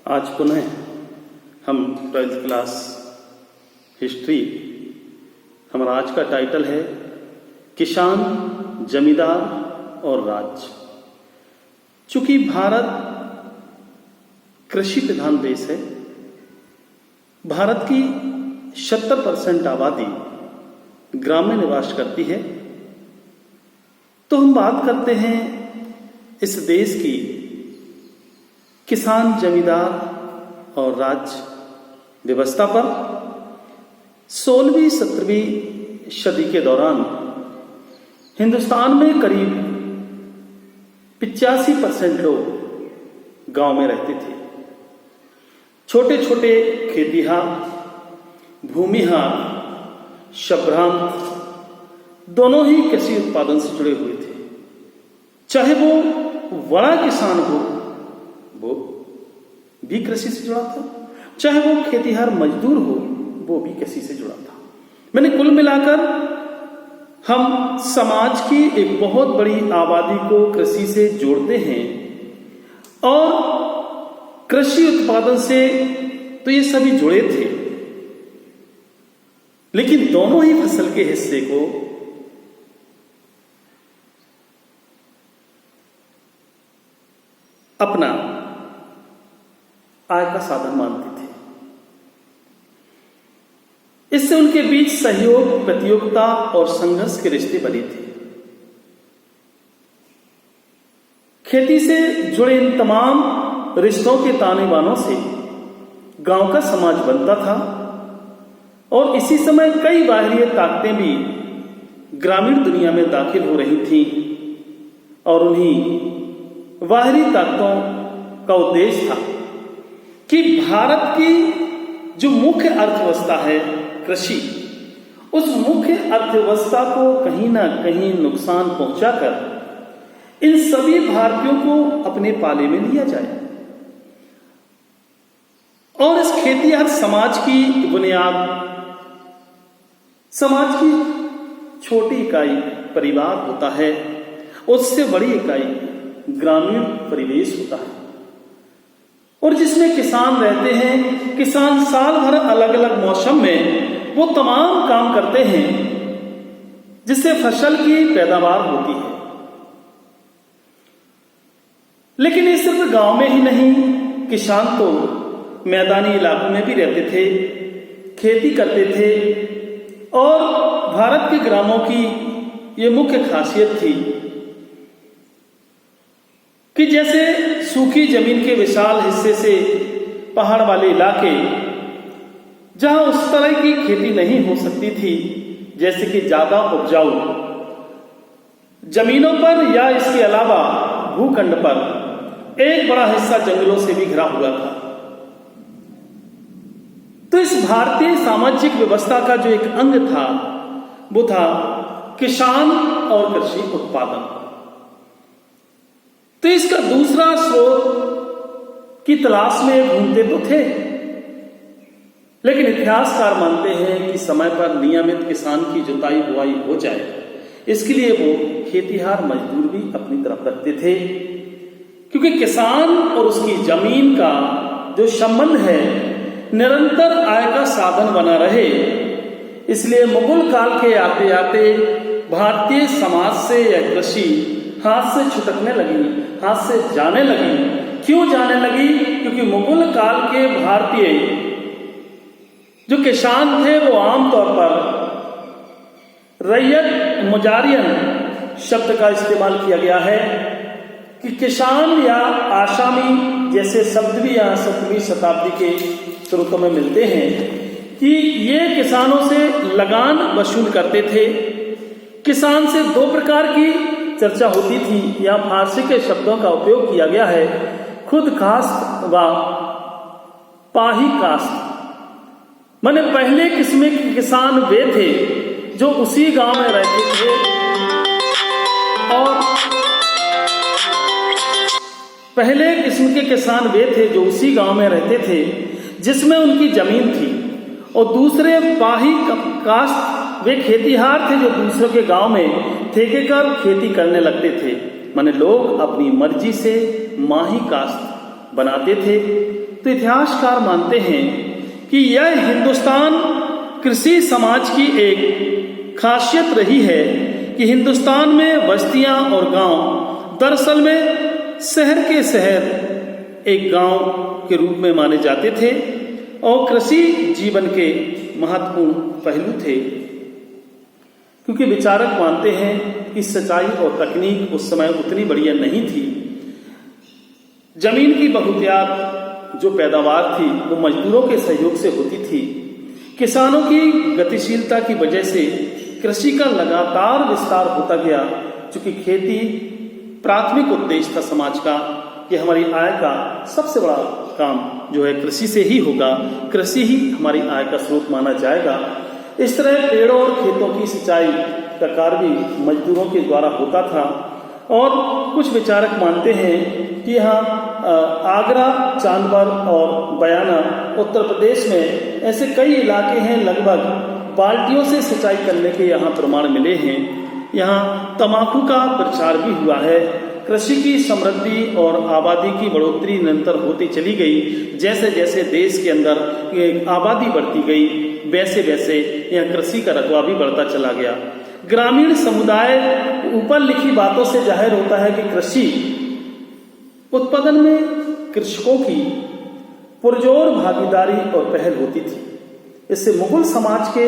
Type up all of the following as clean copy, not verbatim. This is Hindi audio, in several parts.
आज पुनः हम 12th क्लास हिस्ट्री, हमारा आज का टाइटल है किसान, जमींदार और राज्य। चूंकि भारत कृषि प्रधान देश है, भारत की 70% आबादी ग्राम में निवास करती है, तो हम बात करते हैं इस देश की किसान, जमींदार और राज्य व्यवस्था पर। 16वीं 17वीं सदी के दौरान हिंदुस्तान में करीब 85% लोग गांव में रहते थे। छोटे छोटे खेतिहार, भूमिहार, संभ्रांत दोनों ही कृषि उत्पादन से जुड़े हुए थे। चाहे वो बड़ा किसान हो, वो भी कृषि से जुड़ा था, चाहे वो खेतिहार मजदूर हो, वो भी कृषि से जुड़ा था। मैंने कुल मिलाकर हम समाज की एक बहुत बड़ी आबादी को कृषि से जोड़ते हैं, और कृषि उत्पादन से तो ये सभी जुड़े थे, लेकिन दोनों ही फसल के हिस्से को अपना आय का साधन मानते थे। इससे उनके बीच सहयोग, प्रतियोगिता और संघर्ष के रिश्ते बने थे। खेती से जुड़े इन तमाम रिश्तों के ताने बानों से गांव का समाज बनता था, और इसी समय कई बाहरी ताकतें भी ग्रामीण दुनिया में दाखिल हो रही थीं, और उन्हीं बाहरी ताकतों का उद्देश्य था कि भारत की जो मुख्य अर्थव्यवस्था है कृषि, उस मुख्य अर्थव्यवस्था को कहीं ना कहीं नुकसान पहुंचाकर इन सभी भारतीयों को अपने पाले में लिया जाए, और इस खेतिहर समाज की बुनियाद समाज की छोटी इकाई परिवार होता है, उससे बड़ी इकाई ग्रामीण परिवेश होता है, और जिसमें किसान रहते हैं। किसान साल भर अलग अलग मौसम में वो तमाम काम करते हैं जिससे फसल की पैदावार होती है। लेकिन ये सिर्फ गांव में ही नहीं, किसान तो मैदानी इलाकों में भी रहते थे, खेती करते थे, और भारत के ग्रामों की ये मुख्य खासियत थी कि जैसे सूखी जमीन के विशाल हिस्से से पहाड़ वाले इलाके, जहां उस तरह की खेती नहीं हो सकती थी, जैसे कि ज्यादा उपजाऊ जमीनों पर या इसके अलावा भूखंड पर एक बड़ा हिस्सा जंगलों से भी घिरा हुआ था। तो इस भारतीय सामाजिक व्यवस्था का जो एक अंग था, वो था किसान और कृषि उत्पादन। तो इसका दूसरा स्रोत की तलाश में घूमते तो थे, लेकिन इतिहासकार मानते हैं कि समय पर नियमित किसान की जुताई बुआई हो जाए, इसके लिए वो खेतिहार मजदूर भी अपनी तरफ रखते थे, क्योंकि किसान और उसकी जमीन का जो संबंध है निरंतर आय का साधन बना रहे। इसलिए मुगल काल के आते आते भारतीय समाज से यह कृषि हाथ से छुटकने लगी, हाथ से जाने लगी। क्यों जाने लगी? क्योंकि मुगल काल के भारतीय जो किसान थे वो आमतौर पर रैयत मुजारियन शब्द का इस्तेमाल किया गया है, कि किसान या आसामी जैसे शब्द भी यहाँ 7वीं शताब्दी के स्रोतों में मिलते हैं, कि ये किसानों से लगान वसूल करते थे। किसान से दो प्रकार की चर्चा होती थी। यहाँ फारसी के शब्दों का उपयोग किया गया है, खुद कास्त व पाही कास्त। माने पहले किस्म के किसान वे थे जो उसी गांव में रहते थे, और पहले किस्म के किसान वे थे जो उसी गांव में रहते थे जिसमें उनकी जमीन थी, और दूसरे पाही कास्त वे खेतिहार थे जो दूसरों के गांव में ठेके कर खेती करने लगते थे। माने लोग अपनी मर्जी से माही कास्त बनाते थे, तो इतिहासकार मानते हैं कि यह हिंदुस्तान कृषि समाज की एक खासियत रही है कि हिंदुस्तान में बस्तियां और गांव दरअसल में शहर के शहर एक गांव के रूप में माने जाते थे और कृषि जीवन के महत्वपूर्ण पहलू थे, क्योंकि विचारक मानते हैं कि सिंचाई और तकनीक उस समय उतनी बढ़िया नहीं थी। जमीन की बहुतायत जो पैदावार थी वो मजदूरों के सहयोग से होती थी। किसानों की गतिशीलता की वजह से कृषि का लगातार विस्तार होता गया, चूंकि खेती प्राथमिक उद्देश्य था समाज का कि हमारी आय का सबसे बड़ा काम जो है कृषि से ही होगा, कृषि ही हमारी आय का स्रोत माना जाएगा। इस तरह पेड़ों और खेतों की सिंचाई का कार्य भी मजदूरों के द्वारा होता था। और कुछ विचारक मानते हैं कि यहाँ आगरा, चांदबर और बयाना उत्तर प्रदेश में ऐसे कई इलाके हैं, लगभग बाल्टियों से सिंचाई करने के यहाँ प्रमाण मिले हैं। यहाँ तंबाकू का प्रचार भी हुआ है। कृषि की समृद्धि और आबादी की बढ़ोतरी निरंतर होती चली गई। जैसे जैसे देश के अंदर आबादी बढ़ती गई वैसे वैसे यह कृषि का रकबा भी बढ़ता चला गया। ग्रामीण समुदाय, ऊपर लिखी बातों से जाहिर होता है कि कृषि उत्पादन में कृषकों की पुरजोर भागीदारी और पहल होती थी। इससे मुगल समाज के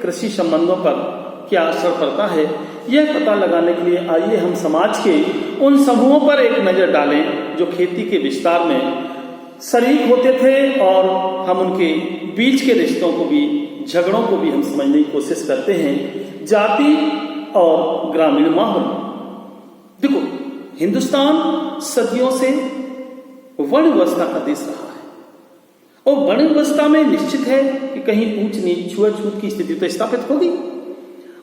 कृषि संबंधों पर क्या असर पड़ता है, यह पता लगाने के लिए आइए हम समाज के उन समूहों पर एक नजर डालें जो खेती के विस्तार में शरीक होते थे, और हम उनके बीच के रिश्तों को भी, झगड़ों को भी हम समझने की कोशिश करते हैं। जाति और ग्रामीण माहौल। देखो, हिंदुस्तान सदियों से वर्ण व्यवस्था का देश रहा है, और वर्ण व्यवस्था में निश्चित है कि कहीं ऊंच नीच, छुआछूत की स्थिति तो स्थापित होगी।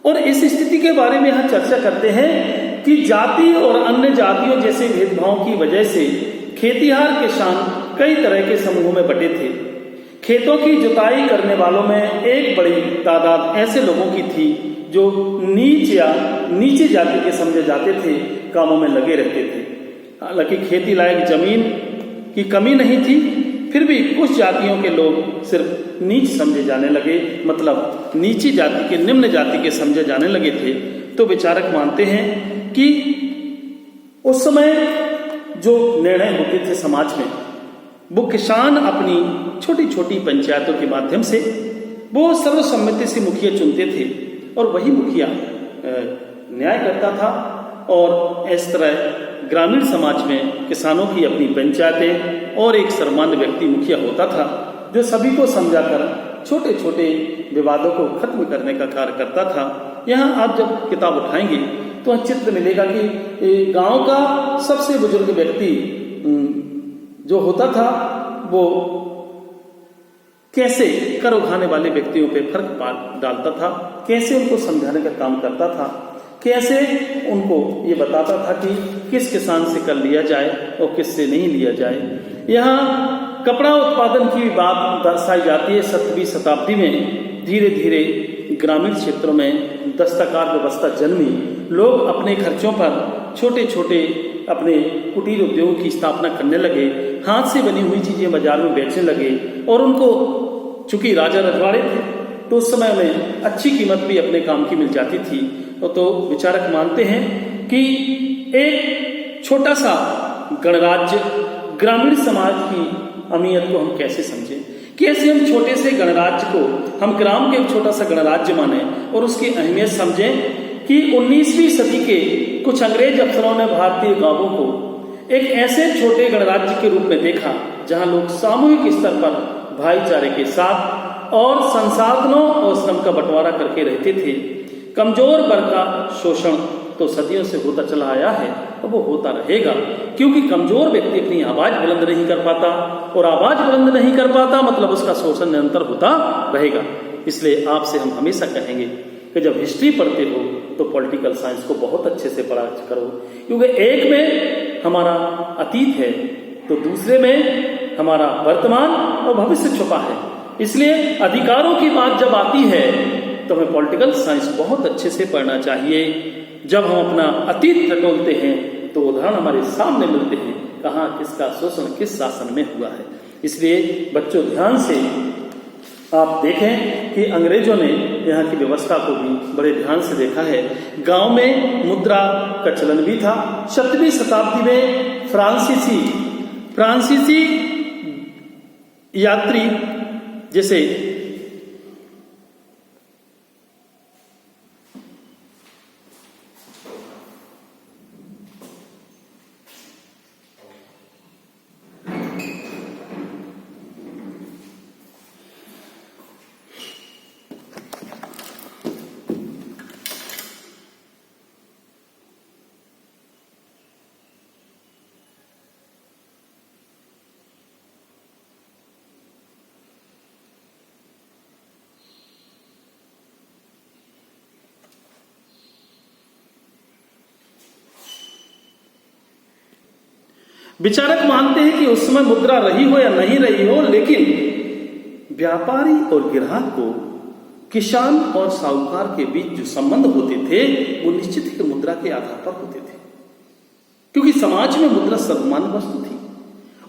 और इस स्थिति के बारे में हम चर्चा करते हैं कि जाति और अन्य जातियों जैसे भेदभाव की वजह से खेतिहार किसान कई तरह के समूहों में बटे थे। खेतों की जुताई करने वालों में एक बड़ी तादाद ऐसे लोगों की थी जो नीच या नीचे जाति के समझे जाते थे, कामों में लगे रहते थे। हालांकि खेती लायक जमीन की कमी नहीं थी, फिर भी कुछ जातियों के लोग सिर्फ नीच समझे जाने लगे, मतलब नीची जाति के, निम्न जाति के समझे जाने लगे थे। तो विचारक मानते हैं कि उस समय जो निर्णय होते थे समाज में, वो किसान अपनी छोटी छोटी पंचायतों के माध्यम से वो सर्वसम्मति से मुखिया चुनते थे, और वही मुखिया न्याय करता था। और इस तरह ग्रामीण समाज में किसानों की अपनी पंचायतें और एक सर्वमान्य व्यक्ति मुखिया होता था, जो सभी को समझाकर छोटे छोटे विवादों को खत्म करने का कार्य करता था। यहाँ आप जब किताब उठाएंगे तो चित्र मिलेगा कि गांव का सबसे बुजुर्ग व्यक्ति जो होता था वो कैसे कर उठाने वाले व्यक्तियों पे फर्क डालता था, कैसे उनको समझाने का काम करता था, कैसे उनको ये बताता था कि किस किसान से कर लिया जाए और किस से नहीं लिया जाए। यहाँ कपड़ा उत्पादन की बात दर्शाई जाती है। 17वीं शताब्दी में धीरे धीरे ग्रामीण क्षेत्रों में दस्तकार व्यवस्था जन्मी। लोग अपने खर्चों पर छोटे छोटे अपने कुटीर उद्योगों की स्थापना करने लगे, हाथ से बनी हुई चीजें बाजार में बेचने लगे, और उनको चूंकि राजा रजवाड़े थे तो उस समय में अच्छी कीमत भी अपने काम की मिल जाती थी। तो विचारक मानते हैं कि एक छोटा सा गणराज्य ग्रामीण समाज की अहमियत को हम कैसे समझें, कैसे हम छोटे से गणराज्य को हम ग्राम के एक छोटा सा गणराज्य माने और उसकी अहमियत समझें कि 19वीं सदी के कुछ अंग्रेज अफसरों ने भारतीय गांवों को एक ऐसे छोटे गणराज्य के रूप में देखा जहां लोग सामूहिक स्तर पर भाईचारे के साथ और संसाधनों और श्रम का बंटवारा करके रहते थे। कमजोर वर्ग का शोषण तो सदियों से होता चला आया है और वो होता रहेगा, क्योंकि कमजोर व्यक्ति अपनी आवाज बुलंद नहीं कर पाता, और आवाज बुलंद नहीं कर पाता मतलब उसका शोषण निरंतर होता रहेगा। इसलिए आपसे हम हमेशा कहेंगे कि जब हिस्ट्री पढ़ते हो तो पॉलिटिकल साइंस को बहुत अच्छे से पढ़ा करो, क्योंकि एक में हमारा अतीत है तो दूसरे में हमारा वर्तमान और भविष्य छुपा है। इसलिए अधिकारों की बात जब आती है तो हमें पॉलिटिकल साइंस बहुत अच्छे से पढ़ना चाहिए। जब हम अपना अतीत टटोलते हैं तो उदाहरण हमारे सामने मिलते हैं, कहाँ किसका शोषण किस शासन में हुआ है। इसलिए बच्चों ध्यान से आप देखें कि अंग्रेजों ने यहाँ की व्यवस्था को भी बड़े ध्यान से देखा है। गांव में मुद्रा का चलन भी था। 17वीं शताब्दी में फ्रांसीसी यात्री जैसे विचारक मानते हैं कि उस समय मुद्रा रही हो या नहीं रही हो, लेकिन व्यापारी और ग्राहक को किसान और साहूकार के बीच जो संबंध होते थे वो निश्चित ही मुद्रा के आधार पर होते थे, क्योंकि समाज में मुद्रा सर्वमान्य वस्तु थी।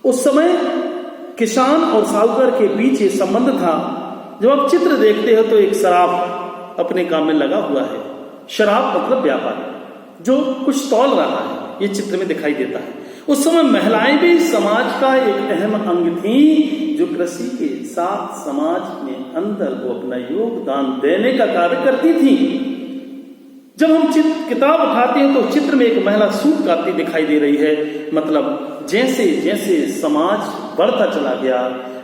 उस समय किसान और साहूकार के बीच ये संबंध था। जब आप चित्र देखते हो तो एक शराब अपने काम में लगा हुआ है। शराब मतलब व्यापारी जो कुछ तौल रहा है, ये चित्र में दिखाई देता है। उस समय महिलाएं भी समाज का एक अहम अंग थी, जो कृषि के साथ समाज में अंदर वो अपना योगदान देने का कार्य करती थी। जब हम किताब उठाते हैं तो चित्र में एक महिला सूट काटती दिखाई दे रही है। मतलब जैसे जैसे समाज बढ़ता चला गया,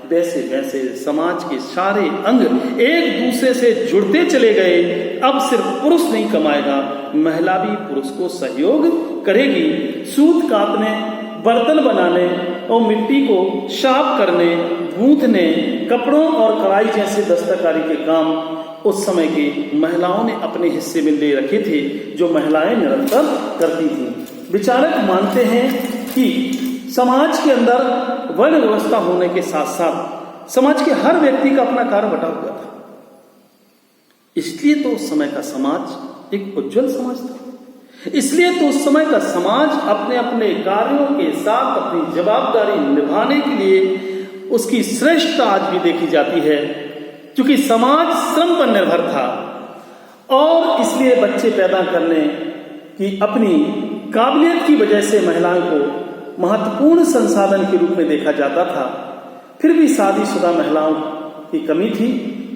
वैसे वैसे समाज के सारे अंग एक दूसरे से जुड़ते चले गए। अब सिर्फ पुरुष नहीं कमाएगा, महिला भी पुरुष को सहयोग करेगी। सूत काटने, बर्तन बनाने और मिट्टी को साफ करने, गूंथने, कपड़ों और कढ़ाई जैसे दस्तकारी के काम उस समय की महिलाओं ने अपने हिस्से में ले रखे थे, जो महिलाएं निरंतर करती थीं। विचारक मानते हैं कि समाज के अंदर वर्ण व्यवस्था होने के साथ साथ समाज के हर व्यक्ति का अपना कार्य बटा हुआ था। इसलिए तो उस समय का समाज एक उज्जवल समाज था। इसलिए तो उस समय का समाज अपने अपने कार्यों के साथ अपनी जवाबदारी निभाने के लिए उसकी श्रेष्ठता आज भी देखी जाती है, क्योंकि समाज श्रम पर निर्भर था और इसलिए बच्चे पैदा करने की अपनी काबिलियत की वजह से महिलाओं को महत्वपूर्ण संसाधन के रूप में देखा जाता था। फिर भी शादीशुदा महिलाओं की कमी थी,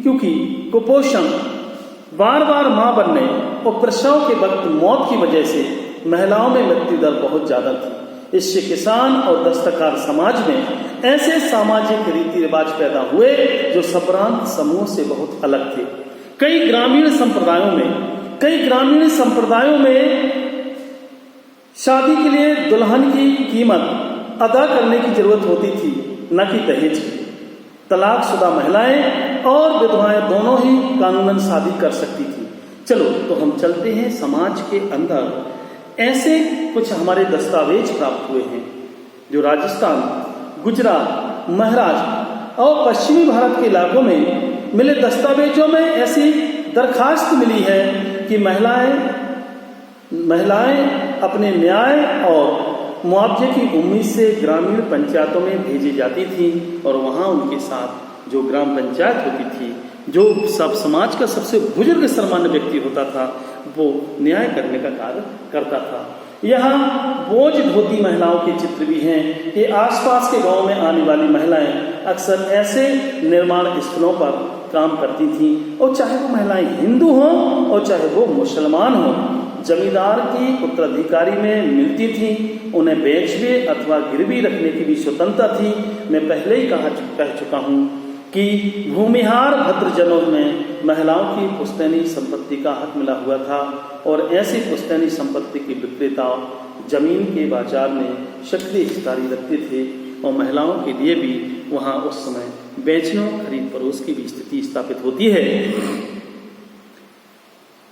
क्योंकि कुपोषण, बार बार मां बनने और प्रसव के वक्त मौत की वजह से महिलाओं में मृत्यु दर बहुत ज्यादा थी। इससे किसान और दस्तकार समाज में ऐसे सामाजिक रीति रिवाज पैदा हुए जो संप्रांत समूह से बहुत अलग थे। कई ग्रामीण संप्रदायों में शादी के लिए दुल्हन की कीमत अदा करने की जरूरत होती थी, न कि दहेज की। तलाकशुदा महिलाएं और विधवाएं दोनों ही कानूनन शादी कर सकती थी। चलो तो हम चलते हैं समाज के अंदर। ऐसे कुछ हमारे दस्तावेज प्राप्त हुए हैं जो राजस्थान, गुजरात, महाराष्ट्र और पश्चिमी भारत के इलाकों में मिले दस्तावेजों में ऐसी दरखास्त मिली है कि महिलाएं अपने न्याय और मुआवजे की उम्मीद से ग्रामीण पंचायतों में भेजी जाती थी और वहां उनके साथ जो ग्राम पंचायत होती थी, जो सब समाज का सबसे बुजुर्ग सर्वमान्य व्यक्ति होता था, वो न्याय करने का कार्य करता था। यहाँ बोझ ढोती महिलाओं के चित्र भी हैं कि आसपास के गांव में आने वाली महिलाएं अक्सर ऐसे निर्माण स्थलों पर काम करती थीं, और चाहे वो महिलाएं हिंदू हों और चाहे वो मुसलमान हों, जमींदार की उत्तराधिकारी में मिलती थी। उन्हें बेचने अथवा गिरवी रखने की भी स्वतंत्रता थी। मैं पहले ही कह चुका हूँ कि भूमिहार भद्रजनों में महिलाओं की पुश्तैनी संपत्ति का हक मिला हुआ था, और ऐसी पुश्तैनी संपत्ति के विक्रेता जमीन के बाजार में सक्रिय हिस्सेदारी रखते थे, और महिलाओं के लिए भी वहाँ उस समय बेचने खरीद फरोश की भी स्थिति स्थापित होती है।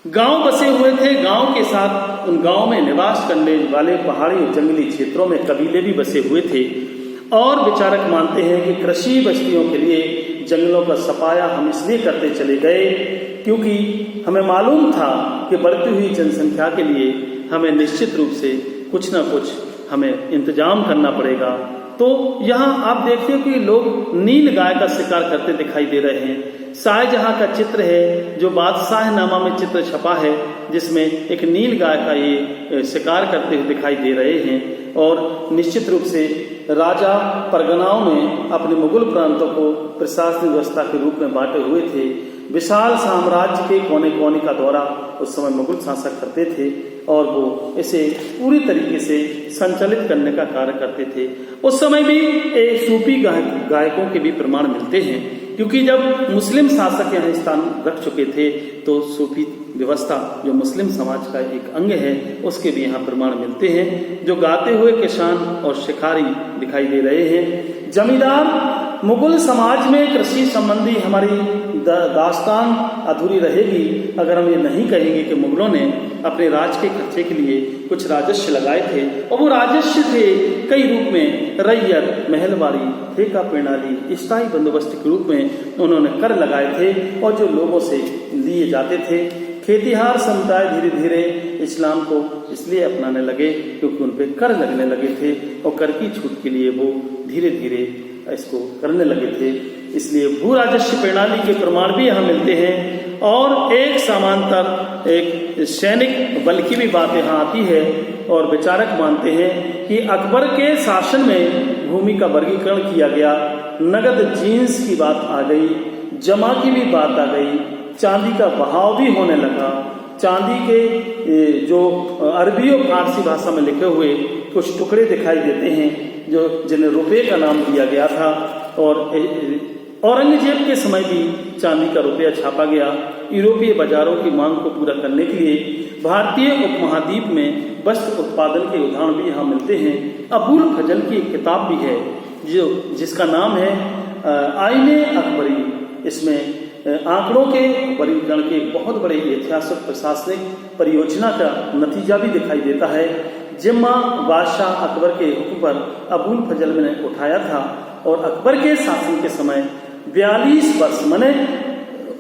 गांव बसे हुए थे। गांव के साथ उन गांव में निवास करने वाले पहाड़ी और जंगली क्षेत्रों में कबीले भी बसे हुए थे, और विचारक मानते हैं कि कृषि बस्तियों के लिए जंगलों का सफाया हम इसलिए करते चले गए क्योंकि हमें मालूम था कि बढ़ती हुई जनसंख्या के लिए हमें निश्चित रूप से कुछ न कुछ हमें इंतजाम करना पड़ेगा। तो यहाँ आप देखते हो कि लोग नील गाय का शिकार करते दिखाई दे रहे हैं। शाहजहां का चित्र है जो बादशाहनामा में चित्र छपा है, जिसमें एक नील गाय का ये शिकार करते हुए दिखाई दे रहे हैं। और निश्चित रूप से राजा परगनाओं में अपने मुगल प्रांतों को प्रशासनिक व्यवस्था के रूप में बांटे हुए थे। विशाल साम्राज्य के कोने कोने का दौरा उस समय मुगल शासक करते थे और वो इसे पूरी तरीके से संचालित करने का कार्य करते थे। उस समय भी सूफी गायकों के भी प्रमाण मिलते हैं, क्योंकि जब मुस्लिम शासक यहाँ स्थान रख चुके थे तो सूफी व्यवस्था जो मुस्लिम समाज का एक अंग है उसके भी यहाँ प्रमाण मिलते हैं, जो गाते हुए किसान और शिकारी दिखाई दे रहे हैं। जमींदार मुगल समाज में कृषि संबंधी हमारी दास्तान अधूरी रहेगी अगर हम ये नहीं कहेंगे कि मुगलों ने अपने राज के खर्चे के लिए कुछ राजस्व लगाए थे, और वो राजस्व थे कई रूप में, रैयत, महलवारी, ठेका प्रणाली, स्थायी बंदोबस्त के रूप में उन्होंने कर लगाए थे और जो लोगों से लिए जाते थे। खेतिहार समुदाय धीरे धीरे इस्लाम को इसलिए अपनाने लगे क्योंकि उन पर कर लगने लगे थे और कर की छूट के लिए वो धीरे धीरे इसको करने लगे थे। इसलिए भू राजस्व प्रणाली के प्रमाण भी यहाँ मिलते हैं। और एक समांतर एक सैनिक बल की भी बात यहाँ आती है और विचारक मानते हैं कि अकबर के शासन में भूमि का वर्गीकरण किया गया, नगद जींस की बात आ गई, जमा की भी बात आ गई, चांदी का बहाव भी होने लगा। चांदी के जो अरबी और फारसी भाषा में लिखे हुए कुछ टुकड़े दिखाई देते हैं जो जिन्हें रुपये का नाम दिया गया था। और औरंगजेब के समय भी चांदी का रुपया छापा गया। यूरोपीय बाजारों की मांग को पूरा करने के लिए भारतीय उपमहाद्वीप में वस्त्र उत्पादन के उदाहरण भी यहाँ मिलते हैं। अबुल फजल की एक किताब भी है जिसका नाम है आईने अकबरी। इसमें आंकड़ों के वर्गीकरण के बहुत बड़े ऐतिहासिक प्रशासनिक परियोजना का नतीजा भी दिखाई देता है। जिम्मा बादशाह अकबर के हुक्म पर अबुल फजल ने उठाया था और अकबर के शासन के समय 42 वर्ष माने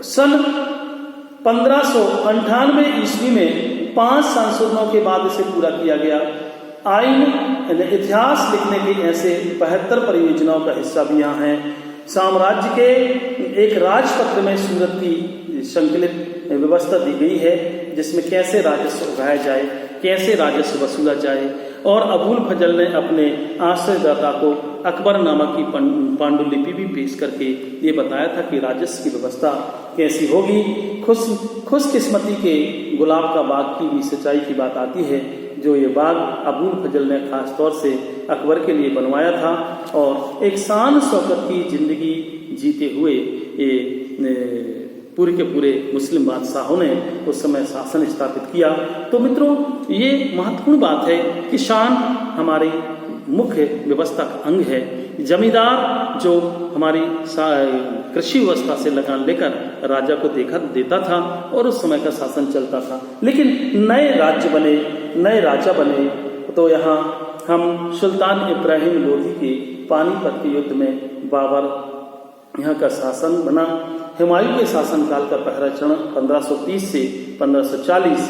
सन 1598 ईस्वी में 5 संशोधनों के बाद इसे पूरा किया गया। आइन इतिहास लिखने की ऐसे 72 परियोजनाओं का हिस्सा भी यहाँ है। साम्राज्य के एक राजपत्र में सूरत की संकलित व्यवस्था दी गई है जिसमें कैसे राजस्व उगाया जाए, कैसे राजस्व वसूला जाए। और अबुल फजल ने अपने आश्रयदाता को अकबरनामा की पांडुलिपि भी पेश करके ये बताया था कि राजस्व की व्यवस्था कैसी होगी। खुशकिस्मती के गुलाब का बाग की भी सच्चाई की बात आती है, जो ये बाग अबुल फजल ने खास तौर से अकबर के लिए बनवाया था। और एक शान शौकत की जिंदगी जीते हुए ये पूरे के पूरे मुस्लिम बादशाहों ने उस समय शासन स्थापित किया। तो मित्रों, ये महत्वपूर्ण बात है कि शान हमारी मुख्य व्यवस्था का अंग है। जमींदार जो हमारी कृषि व्यवस्था से लगान लेकर राजा को देता था और उस समय का शासन चलता था। लेकिन नए राज्य बने, नए राजा बने, तो यहाँ हम सुल्तान इब्राहिम लोधी के पानीपत के युद्ध में बाबर यहाँ का शासन बना। हुमायूं के शासनकाल का पहला चरण 1530 से 1540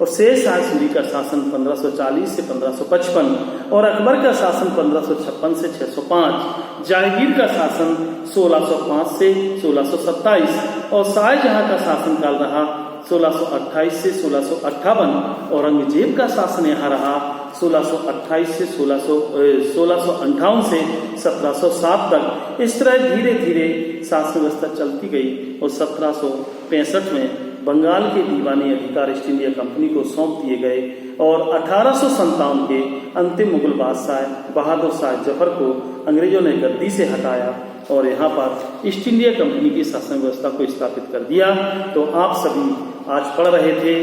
और शेर शाह सूरी का शासन 1540 से 1555 और अकबर का शासन 1556 से 605, जहांगीर का शासन 1605 से 1627 और शाहजहां का शासनकाल रहा 1628 से 1658। औरंगजेब का शासन यहाँ रहा 1628 से 1658 से 1707 तक। इस तरह धीरे धीरे शासन व्यवस्था चलती गई और 1765 में बंगाल के दीवानी अधिकार ईस्ट इंडिया कंपनी को सौंप दिए गए और 1857 के अंतिम मुगल बादशाह बहादुर शाह जफर को अंग्रेजों ने गद्दी से हटाया और यहाँ पर ईस्ट इंडिया कंपनी की शासन व्यवस्था को स्थापित कर दिया। तो आप सभी आज पढ़ रहे थे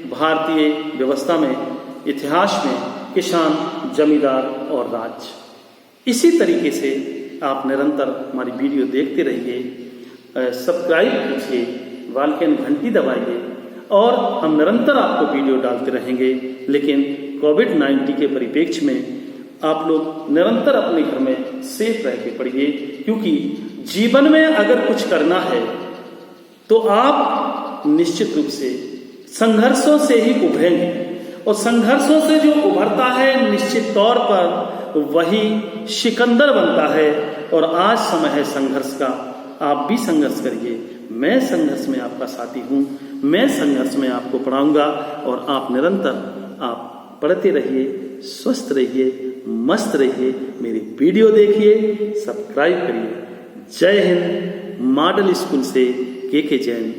भारतीय व्यवस्था में, इतिहास में किसान, जमींदार और राज। इसी तरीके से आप निरंतर हमारी वीडियो देखते रहिए, सब्सक्राइब कीजिए, वालकेन घंटी दबाइए और हम निरंतर आपको वीडियो डालते रहेंगे। लेकिन कोविड-19 के परिप्रेक्ष्य में आप लोग निरंतर अपने घर में सेफ रह के पढ़िए, क्योंकि जीवन में अगर कुछ करना है तो आप निश्चित रूप से संघर्षों से ही उभरेंगे और संघर्षों से जो उभरता है निश्चित तौर पर वही सिकंदर बनता है। और आज समय है संघर्ष का, आप भी संघर्ष करिए। मैं संघर्ष में आपका साथी हूँ, मैं संघर्ष में आपको पढ़ाऊंगा और आप निरंतर आप पढ़ते रहिए, स्वस्थ रहिए, मस्त रहिए। मेरी वीडियो देखिए, सब्सक्राइब करिए। जय हिंद। मॉडल स्कूल से के जैन।